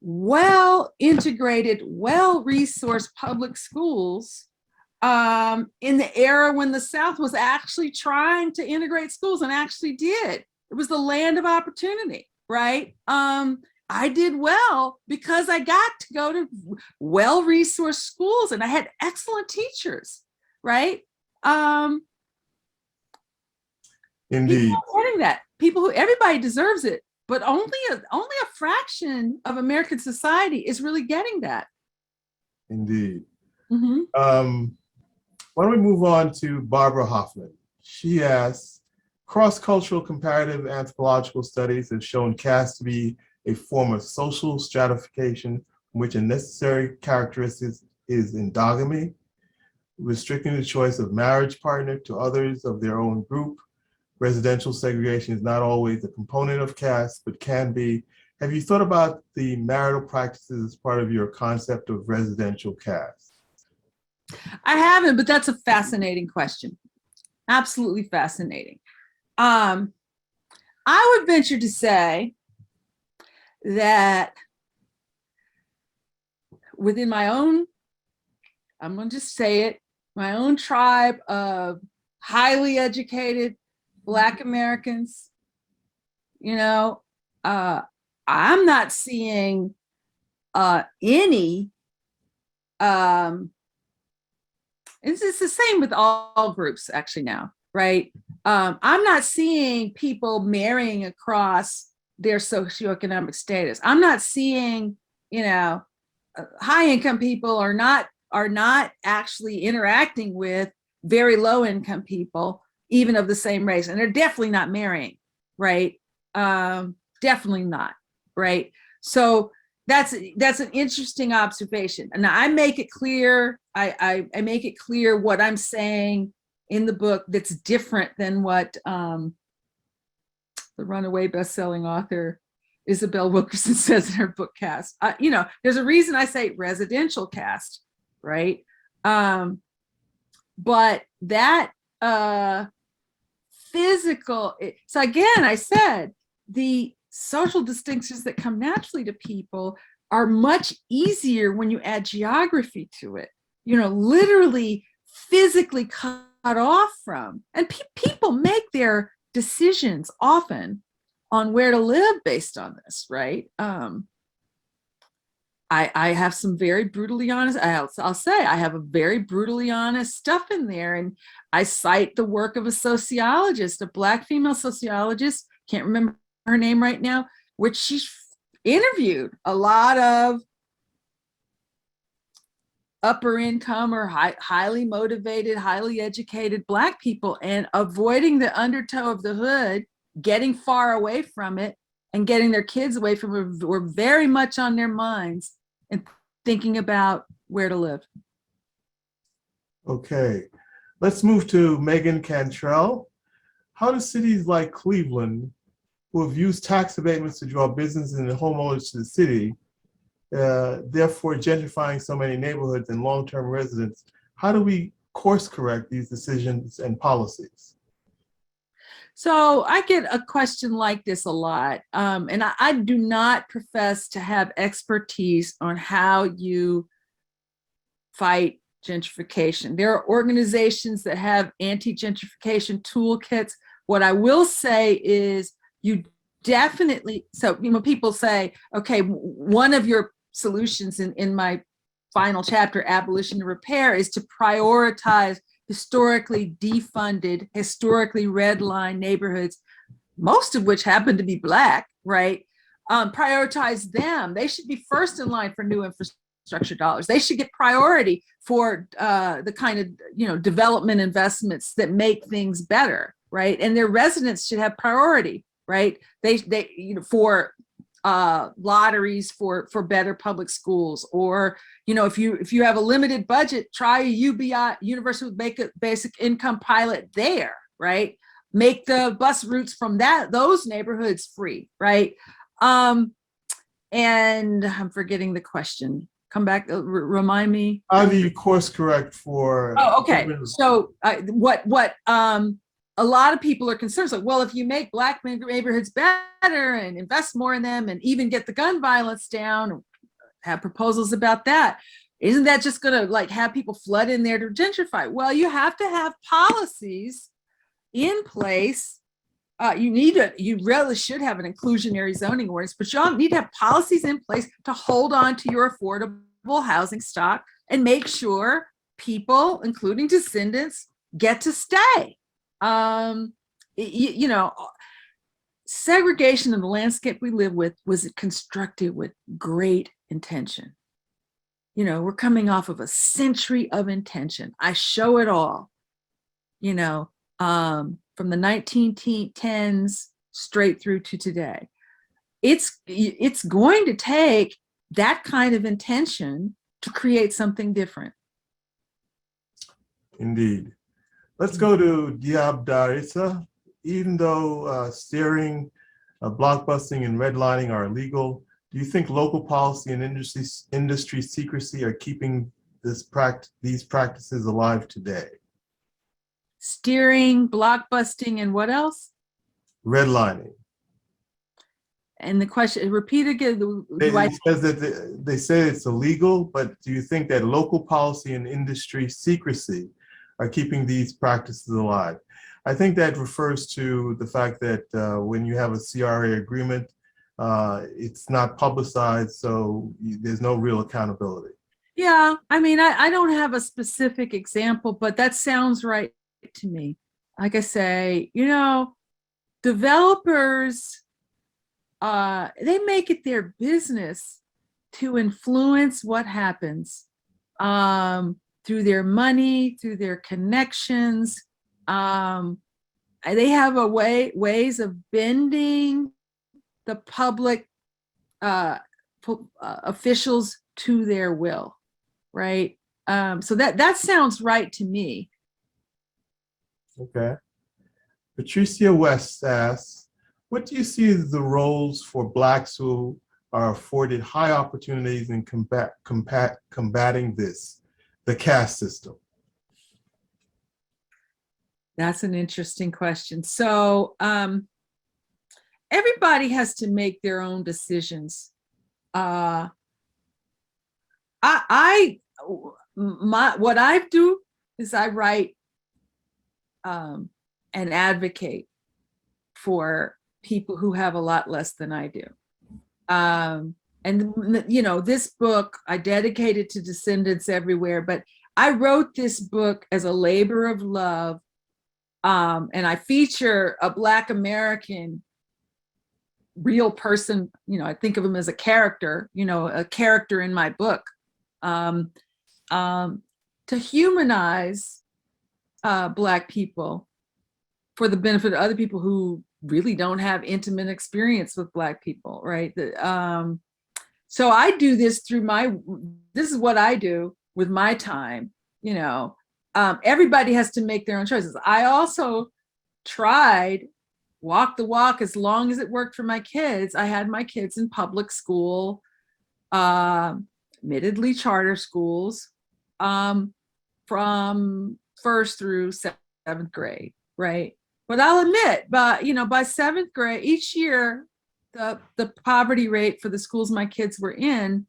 well-integrated, well-resourced public schools in the era when the South was actually trying to integrate schools and actually did. It was the land of opportunity, right? I did well because I got to go to well-resourced schools and I had excellent teachers, right? Indeed. People who everybody deserves it, but only a fraction of American society is really getting that. Indeed. Mm-hmm. Why don't we move on to Barbara Hoffman? She asks, cross-cultural comparative anthropological studies have shown caste to be a form of social stratification in which a necessary characteristic is endogamy, restricting the choice of marriage partner to others of their own group. Residential segregation is not always a component of caste, but can be. Have you thought about the marital practices as part of your concept of residential caste? I haven't, but that's a fascinating question. Absolutely fascinating. I would venture to say that within my own, I'm going to just say it, my own tribe of highly educated Black Americans, I'm not seeing any, it's the same with all groups actually now, right? I'm not seeing people marrying across their socioeconomic status. I'm not seeing, high income people are not actually interacting with very low income people, even of the same race. And they're definitely not marrying, right? Definitely not, right? So that's an interesting observation. And I make it clear, I make it clear what I'm saying in the book that's different than what the runaway best-selling author Isabel Wilkerson says in her book Caste. There's a reason I say residential caste, right? But that physical, so again, I said the social distinctions that come naturally to people are much easier when you add geography to it, literally physically cut off from, and people make their decisions often on where to live based on this, right? I have some very brutally honest, I'll say I have a very brutally honest stuff in there. And I cite the work of a sociologist, a Black female sociologist, can't remember her name right now, which she interviewed a lot of upper income or highly motivated, highly educated Black people, and avoiding the undertow of the hood, getting far away from it, and getting their kids away from it were very much on their minds and thinking about where to live. Okay, let's move to Megan Cantrell. How do cities like Cleveland, who have used tax abatements to draw businesses and homeowners to the city, therefore gentrifying so many neighborhoods and long-term residents, how do we course correct these decisions and policies? So I get a question like this a lot, and I do not profess to have expertise on how you fight gentrification. There are organizations that have anti-gentrification toolkits. What I will say is you definitely, so people say, okay, one of your solutions in my final chapter, Abolition and Repair, is to prioritize historically defunded, historically redlined neighborhoods, most of which happen to be Black, right? Prioritize them. They should be first in line for new infrastructure dollars. They should get priority for the kind of development investments that make things better, right? And their residents should have priority, right? They for lotteries for better public schools, or if you have a limited budget, try a UBI, universal basic income pilot there, right? Make the bus routes from those neighborhoods free, right? And I'm forgetting the question. Come back, remind me. How do you course correct for? Oh, okay. So what a lot of people are concerned, like, well, if you make Black neighborhoods better and invest more in them and even get the gun violence down, have proposals about that, isn't that just going to have people flood in there to gentrify? Well, you have to have policies in place. You really should have an inclusionary zoning ordinance, but you need to have policies in place to hold on to your affordable housing stock and make sure people, including descendants, get to stay. Segregation in the landscape we live with was constructed with great intention. We're coming off of a century of intention. I show it all, from the 1910s straight through to today. It's going to take that kind of intention to create something different. Indeed. Let's go to Diab Darissa. Even though steering, blockbusting, and redlining are illegal, do you think local policy and industry secrecy are keeping these practices alive today? Steering, blockbusting, and what else? Redlining. And the question, repeat again. They say it's illegal, but do you think that local policy and industry secrecy are keeping these practices alive? I think that refers to the fact that when you have a CRA agreement, it's not publicized, so there's no real accountability. Yeah, I don't have a specific example, but that sounds right to me. Like I say, developers, they make it their business to influence what happens through their money, through their connections. They have ways of bending the public officials to their will, right? So that sounds right to me. Okay. Patricia West asks, what do you see as the roles for Blacks who are afforded high opportunities in combating the caste system? That's an interesting question. So everybody has to make their own decisions. What I do is I write and advocate for people who have a lot less than I do. And this book I dedicated to descendants everywhere, but I wrote this book as a labor of love. And I feature a Black American real person, I think of him as a character in my book. to humanize Black people for the benefit of other people who really don't have intimate experience with Black people, right? So I do this through this is what I do with my time, you know. Everybody has to make their own choices. I also tried walk the walk as long as it worked for my kids. I had my kids in public school, admittedly charter schools, from first through seventh grade, right? But I'll admit, but by seventh grade, each year, the poverty rate for the schools my kids were in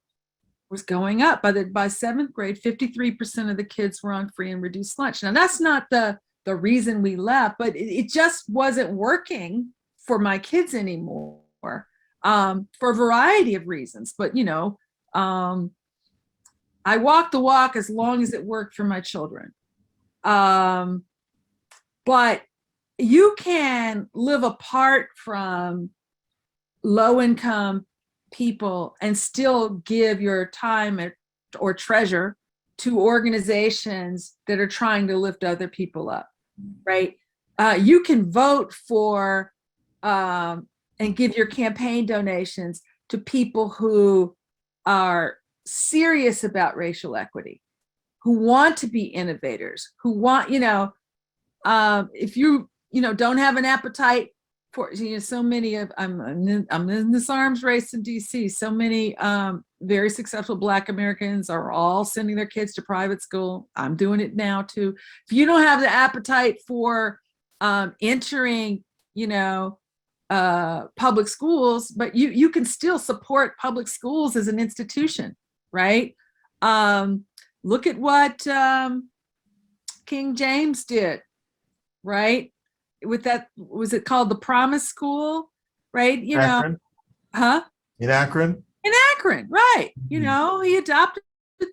was going up. By seventh grade, 53% of the kids were on free and reduced lunch. Now that's not the reason we left, but it just wasn't working for my kids anymore, for a variety of reasons. But I walked the walk as long as it worked for my children. But you can live apart from low income people and still give your time or treasure to organizations that are trying to lift other people up, right? You can vote for and give your campaign donations to people who are serious about racial equity, who want to be innovators, who want, if you don't have an appetite for, so many of, I'm in this arms race in DC, so many very successful Black Americans are all sending their kids to private school. I'm doing it now too. If you don't have the appetite for entering, public schools, but you can still support public schools as an institution, right? Look at what King James did, right? With that, was it called the Promise School, right? Akron. Huh? In Akron? In Akron, right. He adopted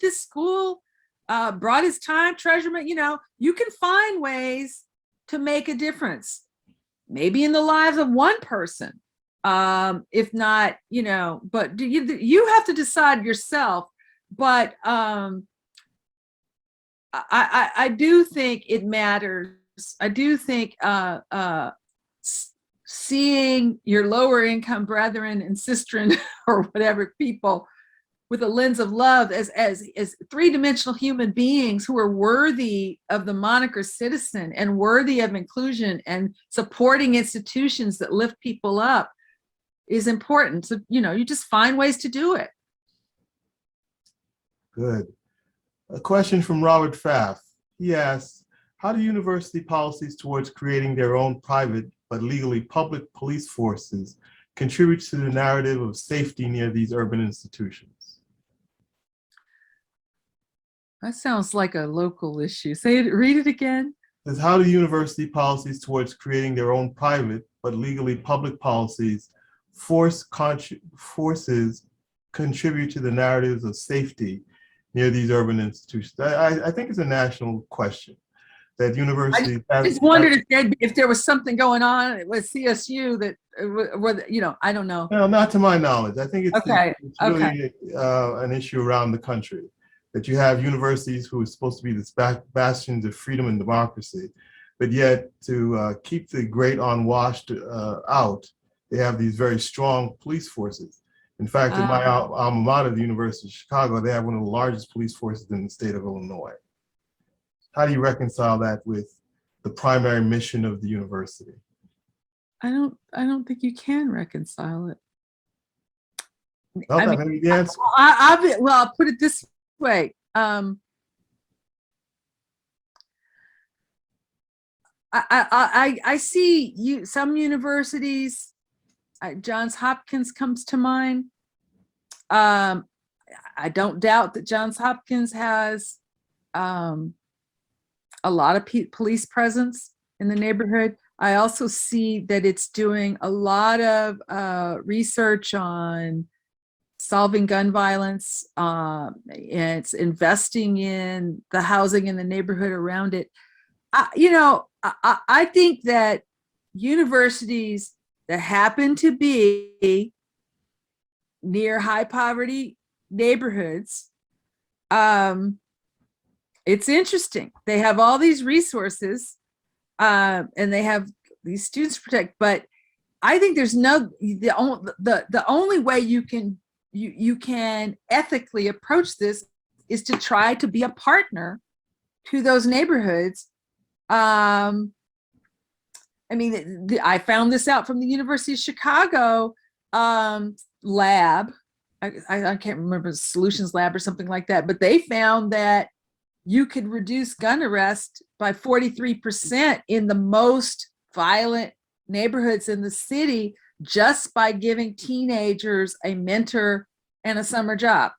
this school, brought his time, treasurement, you can find ways to make a difference, maybe in the lives of one person, if not, but you have to decide yourself. But I do think it matters. I do think seeing your lower income brethren and sistren or whatever people with a lens of love as three-dimensional human beings who are worthy of the moniker citizen and worthy of inclusion and supporting institutions that lift people up is important. So, you just find ways to do it. Good. A question from Robert Pfaff. He asks, how do university policies towards creating their own private but legally public police forces contribute to the narrative of safety near these urban institutions? That sounds like a local issue. Read it again. Says, how do university policies towards creating their own private but legally public policies forces contribute to the narratives of safety near these urban institutions? I think it's a national question. That universities I just wondered if there was something going on with CSU that, I don't know. No, not to my knowledge. I think it's really okay. An issue around the country, that you have universities who are supposed to be the bastions of freedom and democracy, but yet to keep the great unwashed out, they have these very strong police forces. In fact, in my alma mater, the University of Chicago, they have one of the largest police forces in the state of Illinois. How do you reconcile that with the primary mission of the university? I don't think you can reconcile it. Well, that may be the answer. Well, I'll put it this way. I see some universities, Johns Hopkins comes to mind. I don't doubt that Johns Hopkins has a lot of police presence in the neighborhood. I also see that it's doing a lot of research on solving gun violence. And it's investing in the housing in the neighborhood around it. I think that universities that happen to be near high poverty neighborhoods it's interesting. They have all these resources, and they have these students to protect, but I think there's the only way you can ethically approach this is to try to be a partner to those neighborhoods. I mean, I found this out from the University of Chicago lab. I can't remember, the Solutions Lab or something like that, but they found that you could reduce gun arrest by 43% in the most violent neighborhoods in the city just by giving teenagers a mentor and a summer job,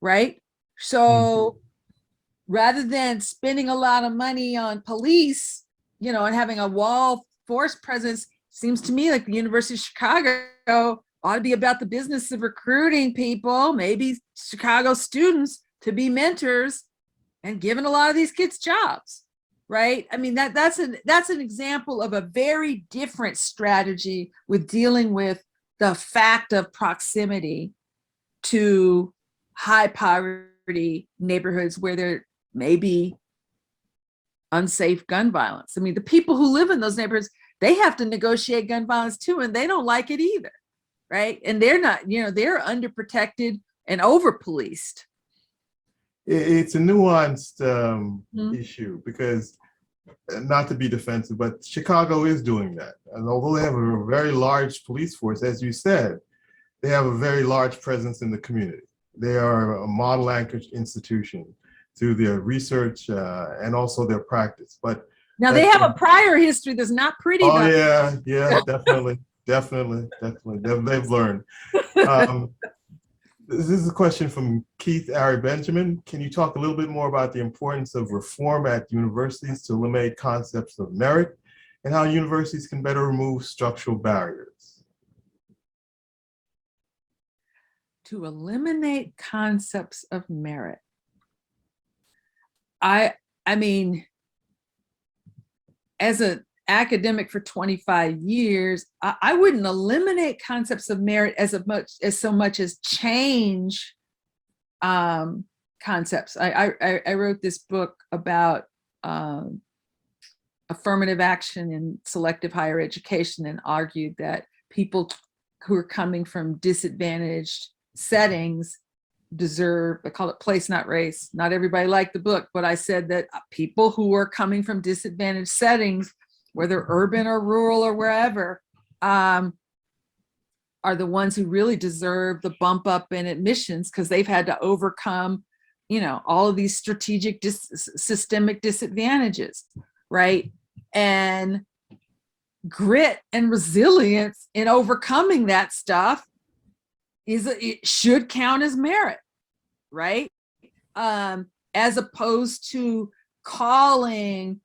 right? So rather than spending a lot of money on police, you know, and having a wall force presence, seems to me like the University of Chicago ought to be about the business of recruiting people, maybe Chicago students, to be mentors and giving a lot of these kids jobs, right? I mean, that's an example of a very different strategy with dealing with the fact of proximity to high poverty neighborhoods where there may be unsafe gun violence. I mean, the people who live in those neighborhoods, they have to negotiate gun violence too, and they don't like it either, right? And they're not, you know, they're underprotected and over-policed. It's a nuanced issue because, not to be defensive, but Chicago is doing that. And although they have a very large police force, as you said, they have a very large presence in the community. They are a model anchored institution through their research and also their practice. But now they have a prior history that's not pretty. Oh yeah, definitely. They've learned. This is a question from Keith Ari Benjamin. Can you talk a little bit more about the importance of reform at universities to eliminate concepts of merit and how universities can better remove structural barriers? To eliminate concepts of merit. I mean, as an academic for 25 years, I wouldn't eliminate concepts of merit so much as change concepts. I wrote this book about affirmative action in selective higher education and argued that people who are coming from disadvantaged settings deserve, I call it place, not race. Not everybody liked the book, but I said that people who are coming from disadvantaged settings, whether urban or rural or wherever, are the ones who really deserve the bump up in admissions because they've had to overcome, you know, all of these strategic systemic disadvantages, right? And grit and resilience in overcoming that stuff it should count as merit, right? As opposed to calling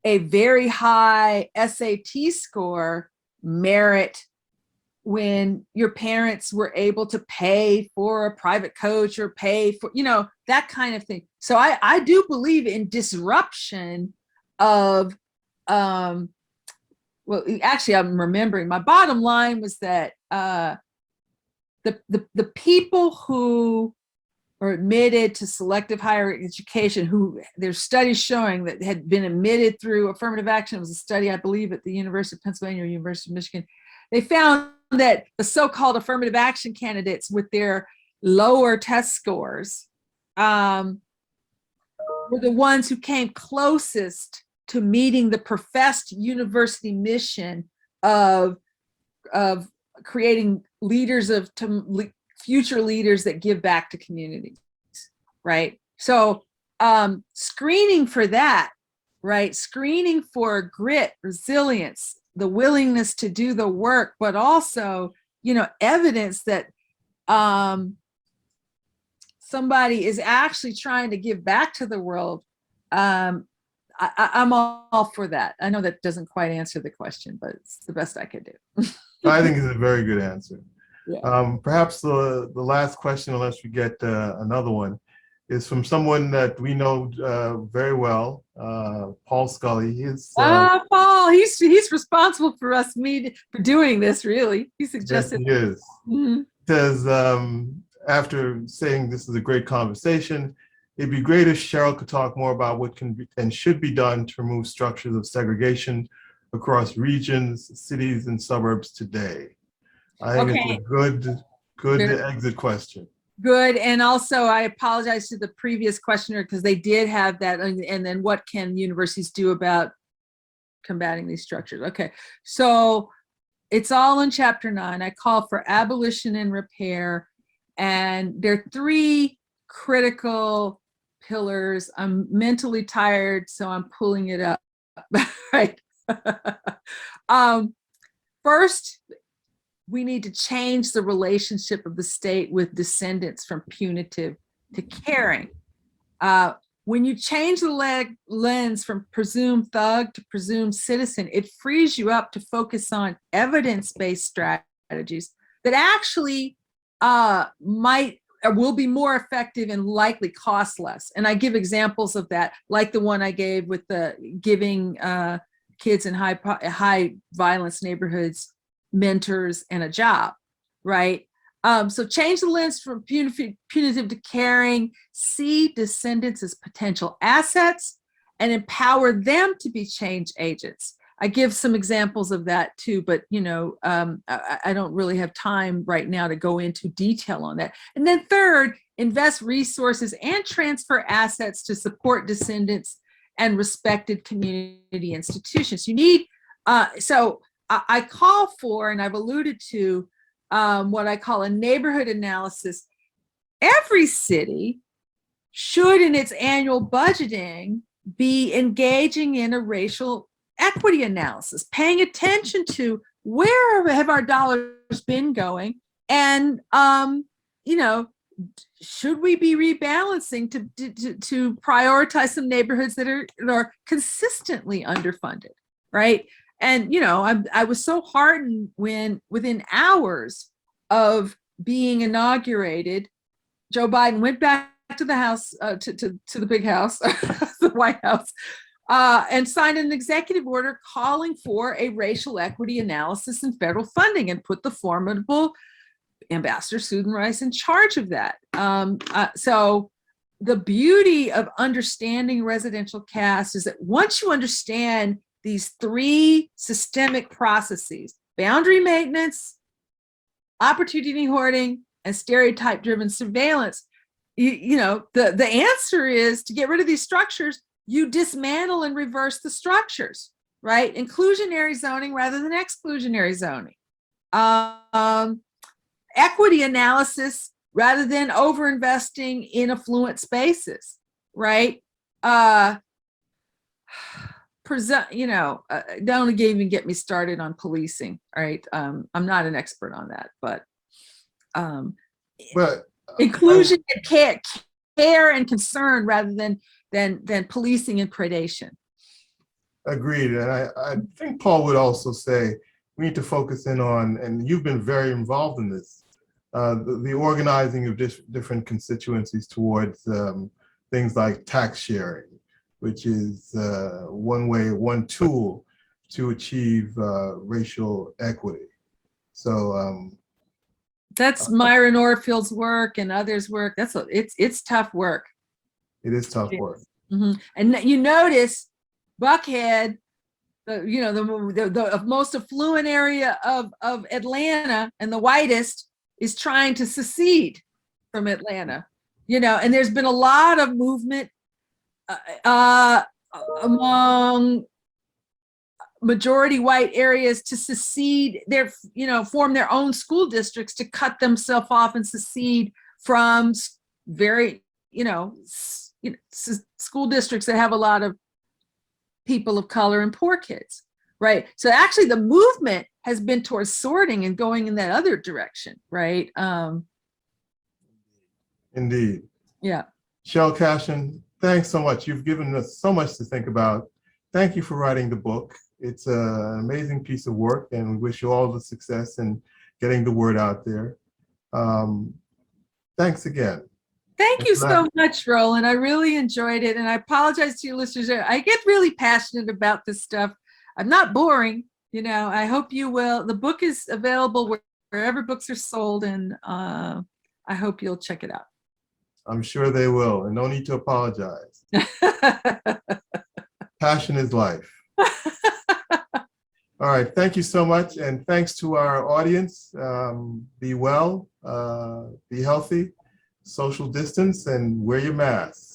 a very high SAT score merit when your parents were able to pay for a private coach or pay for, you know, that kind of thing. So I do believe in disruption of, well, actually, I'm remembering my bottom line was that the people who are admitted to selective higher education, who there's studies showing that had been admitted through affirmative action. It was a study, I believe, at the University of Pennsylvania or University of Michigan. They found that the so-called affirmative action candidates with their lower test scores were the ones who came closest to meeting the professed university mission of creating leaders future leaders that give back to communities, right? So screening for that, right? Screening for grit, resilience, the willingness to do the work, but also, you know, evidence that somebody is actually trying to give back to the world. I'm all for that. I know that doesn't quite answer the question, but it's the best I could do. I think it's a very good answer. Yeah. Perhaps the last question, unless we get another one, is from someone that we know very well, Paul Scully. Paul, he's responsible for for doing this, really. He suggested. Yes, he is. Mm-hmm. Says, after saying this is a great conversation, It'd be great if Sheryll could talk more about what can be and should be done to remove structures of segregation across regions, cities, and suburbs today. I think it's a Okay. good exit question. Good. And also, I apologize to the previous questioner because they did have that. And then what can universities do about combating these structures? Okay. So it's all in chapter 9. I call for abolition and repair. And there are 3 critical pillars. I'm mentally tired, so I'm pulling it up. Right. First, we need to change the relationship of the state with descendants from punitive to caring. When you change the lens from presumed thug to presumed citizen, it frees you up to focus on evidence-based strategies that actually will be more effective and likely cost less. And I give examples of that, like the one I gave with the giving kids in high violence neighborhoods mentors and a job, right? So change the lens from punitive to caring, see descendants as potential assets, and empower them to be change agents. I give some examples of that too, but I don't really have time right now to go into detail on that. And then third, invest resources and transfer assets to support descendants and respected community institutions. You need, so I call for, and I've alluded to, what I call a neighborhood analysis. Every city should, in its annual budgeting, be engaging in a racial equity analysis, paying attention to where have our dollars been going, and should we be rebalancing to prioritize some neighborhoods that are consistently underfunded, right? And I was so heartened when within hours of being inaugurated, Joe Biden went back to the house, to the big house, the White House, and signed an executive order calling for a racial equity analysis in federal funding, and put the formidable Ambassador Susan Rice in charge of that. So the beauty of understanding residential caste is that once you understand these 3 systemic processes, boundary maintenance, opportunity hoarding, and stereotype-driven surveillance, the answer is to get rid of these structures. You dismantle and reverse the structures, right? Inclusionary zoning rather than exclusionary zoning. Equity analysis rather than overinvesting in affluent spaces, right? Don't even get me started on policing, right? I'm not an expert on that, but inclusion and care and concern rather than policing and predation. Agreed. And I think Paul would also say we need to focus in on, and you've been very involved in this, the organizing of different constituencies towards things like tax sharing, which is one tool to achieve racial equity. So that's Myron Orfield's work and others' work. It's tough work. It is tough work. Mm-hmm. And you notice Buckhead, the most affluent area of Atlanta and the whitest, is trying to secede from Atlanta. And there's been a lot of movement among majority white areas to secede, form their own school districts to cut themselves off and secede from very, school districts that have a lot of people of color and poor kids, right? So actually the movement has been towards sorting and going in that other direction, right? Indeed. Yeah. Sheryll Cashin, thanks so much. You've given us so much to think about. Thank you for writing the book. It's an amazing piece of work, and we wish you all the success in getting the word out there. Thanks again. Thank you so much, Roland. I really enjoyed it. And I apologize to your listeners. I get really passionate about this stuff. I'm not boring. I hope you will. The book is available wherever books are sold, and I hope you'll check it out. I'm sure they will, and no need to apologize. Passion is life. All right, thank you so much, and thanks to our audience. Be well, be healthy, social distance, and wear your mask.